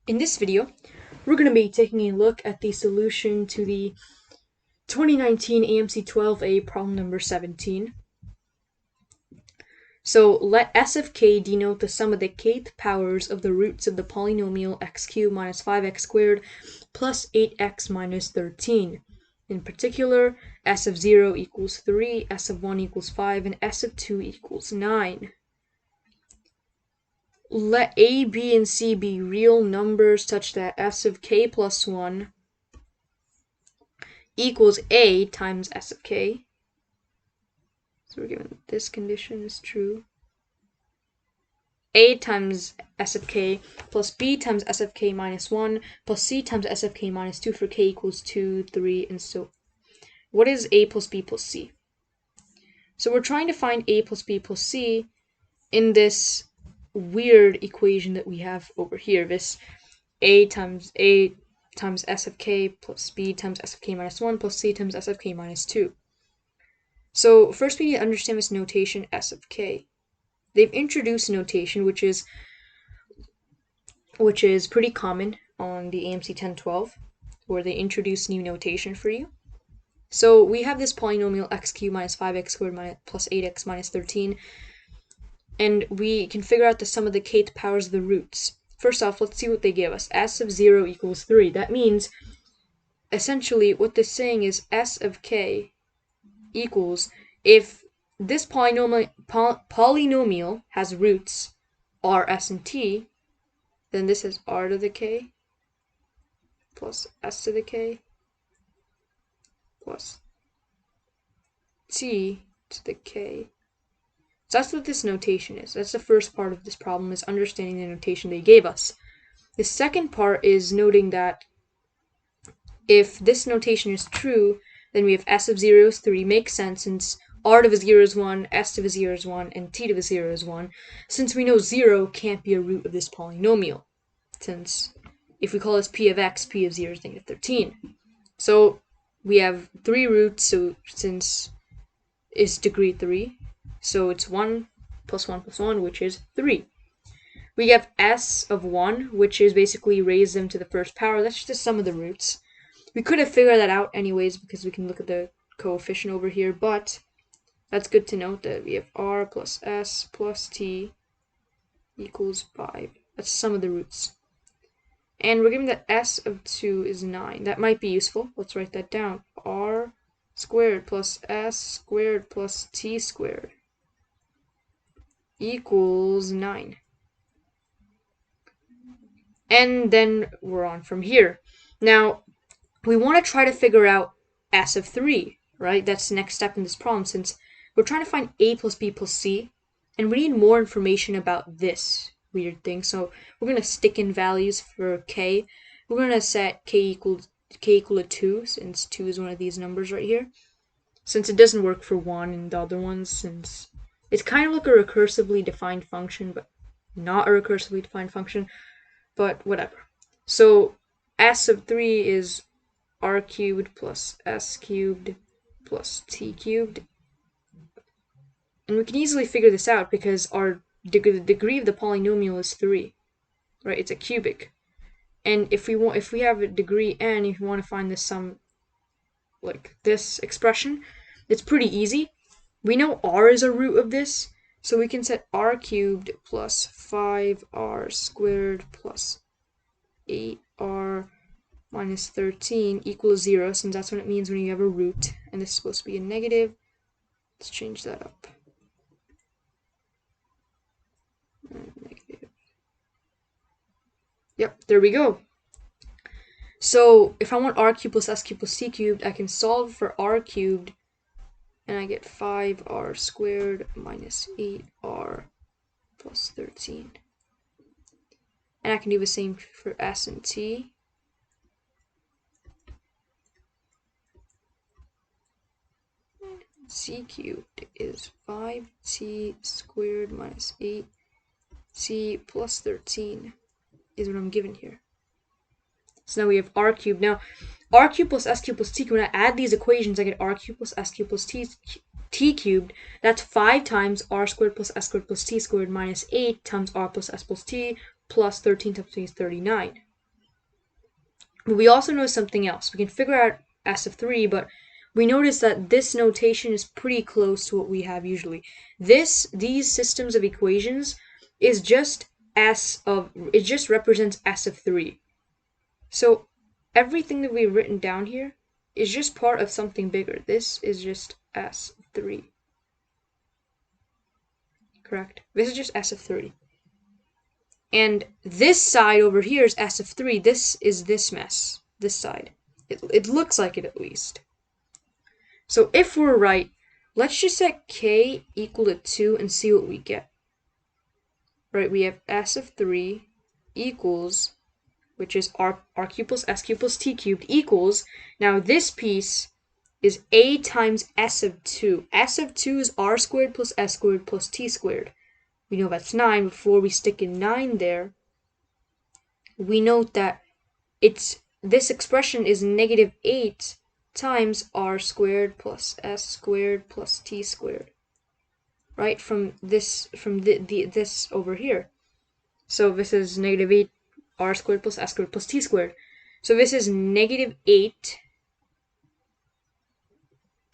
In this video, we're going to be taking a look at the solution to the 2019 AMC 12A problem number 17. So let S of k denote the sum of the kth powers of the roots of the polynomial x cubed minus 5x squared plus 8x minus 13. In particular, S of 0 equals 3, S of 1 equals 5, and S of 2 equals 9. Let a, b, and c be real numbers such that S of k plus 1 equals a times S of k. So we're given this condition is true. A times S of k plus b times S of k minus 1 plus c times S of k minus 2 for k equals 2, 3, and so. What is a plus b plus c? So we're trying to find a plus b plus c in this weird equation that we have over here. This a times S of k plus b times S of k minus 1 plus c times S of k minus 2. So first we need to understand this notation S of k. They've introduced notation which is pretty common on the AMC 1012, where they introduce new notation for you. So we have this polynomial x cubed minus 5x squared plus 8x minus 13, and we can figure out the sum of the kth powers of the roots. First off, let's see what they give us. S of 0 equals 3. That means, essentially, what this is saying is S of k equals, if this polynomial has roots r, s, and t, then this is r to the k plus s to the k plus t to the k. So that's what this notation is. That's the first part of this problem, is understanding the notation they gave us. The second part is noting that if this notation is true, then we have S of 0 is 3, makes sense since r to the 0 is 1, s to the 0 is 1, and t to the 0 is 1, since we know 0 can't be a root of this polynomial, since if we call this p of x, p of 0 is negative 13. So we have 3 roots, so since it's degree 3, so it's 1 plus 1 plus 1, which is 3. We have s of 1, which is basically raise them to the first power. That's just the sum of the roots. We could have figured that out anyways because we can look at the coefficient over here, but that's good to note that we have r plus s plus t equals 5. That's the sum of the roots. And we're given that s of 2 is 9. That might be useful. Let's write that down. R squared plus s squared plus t squared equals 9. And then we're on from here. Now, we want to try to figure out S of 3, right? That's the next step in this problem, since we're trying to find a plus b plus c, and we need more information about this weird thing. So we're going to stick in values for k. We're going to set k equal to 2, since 2 is one of these numbers right here. Since it doesn't work for 1 and the other ones, since it's kind of like a recursively defined function, but not a recursively defined function, but whatever. So S of 3 is r cubed plus s cubed plus t cubed. And we can easily figure this out because the degree of the polynomial is 3, right? It's a cubic. And if we have a degree n, if you want to find the sum, like this expression, it's pretty easy. We know r is a root of this, so we can set r cubed plus 5r squared plus 8r minus 13 equals 0, since that's what it means when you have a root, and this is supposed to be a negative. Let's change that up. Negative. Yep, there we go. So if I want r cubed plus s cubed plus t cubed, I can solve for r cubed, and I get 5r squared minus 8r plus 13. And I can do the same for s and t. C cubed is 5t squared minus 8c plus 13 is what I'm given here. So now we have r cubed. Now, r cubed plus s cubed plus t cubed, when I add these equations, I get r cubed plus s cubed plus t cubed. That's 5 times r squared plus s squared plus t squared minus 8 times r plus s plus t plus 13 times t is 39. But we also know something else. We can figure out S of 3, but we notice that this notation is pretty close to what we have usually. These systems of equations is just it just represents S of 3. So everything that we've written down here is just part of something bigger. This is just S of 3. Correct? This is just S of 3. And this side over here is S of 3. This is this mess. This side. It looks like it at least. So if we're right, let's just set k equal to 2 and see what we get. Right, we have S of 3 equals, which is r cubed plus s cubed plus t cubed equals, now this piece is a times s of 2. S of 2 is r squared plus s squared plus t squared. We know that's 9. Before we stick in 9 there, we note that this expression is negative 8 times r squared plus s squared plus t squared. Right, from this over here. So this is negative 8 r squared plus s squared plus t squared. So this is negative 8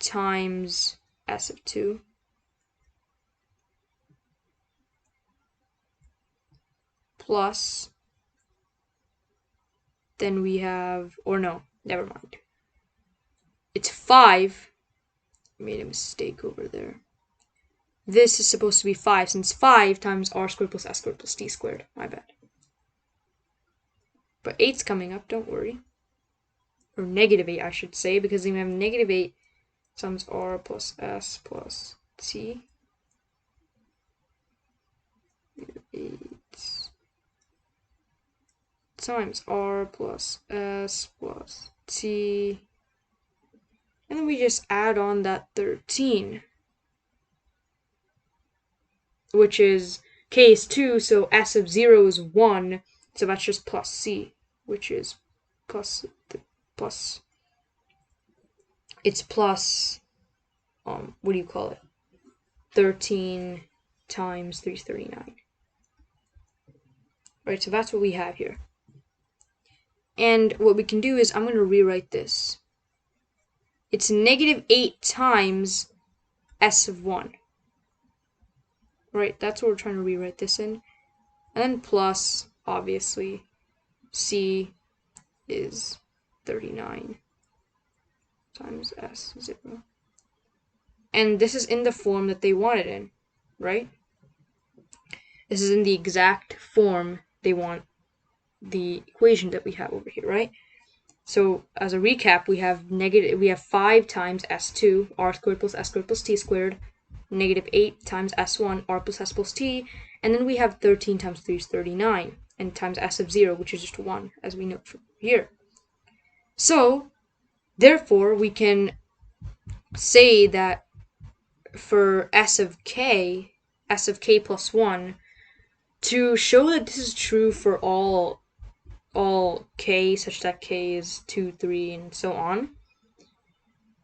times s of 2 plus, then we have, or no, never mind. It's 5. I made a mistake over there. This is supposed to be 5, since 5 times r squared plus s squared plus t squared. My bad. But 8's coming up, don't worry. Or negative 8, I should say, because we have negative 8 times r plus s plus t. 8 times r plus s plus t. And then we just add on that 13. Which is, k is 2, so s of 0 is 1. So that's just plus c, which is plus, it's plus, what do you call it? 13 times 339. Right, so that's what we have here. And what we can do is, I'm going to rewrite this. It's negative 8 times s of 1. Right, that's what we're trying to rewrite this in. And then plus, obviously, c is 39 times s 0. And this is in the form that they want it in, right? This is in the exact form they want the equation that we have over here, right? So as a recap, we have 5 times s2, r squared plus s squared plus t squared, negative 8 times s1, r plus s plus t, and then we have 13 times 3 is 39, and times s of 0, which is just 1, as we note from here. So, therefore, we can say that for s of k plus 1, to show that this is true for all k, such that k is 2, 3, and so on,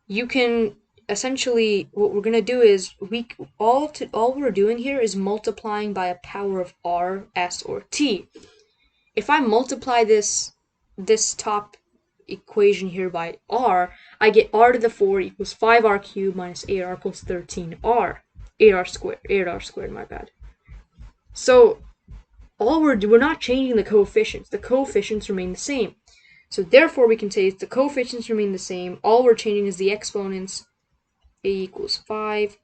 you can essentially, what we're going to do is, all we're doing here is multiplying by a power of r, s, or t. If I multiply this top equation here by r, I get r to the 4 equals 5r cubed minus 8r equals 13r. 8r squared, my bad. So, we're not changing the coefficients. The coefficients remain the same. So therefore, we can say the coefficients remain the same. All we're changing is the exponents. A equals 5,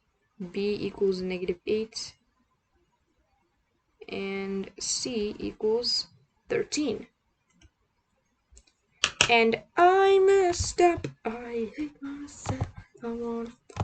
b equals negative 8, and c equals 13. And I messed up. I hate myself. I want to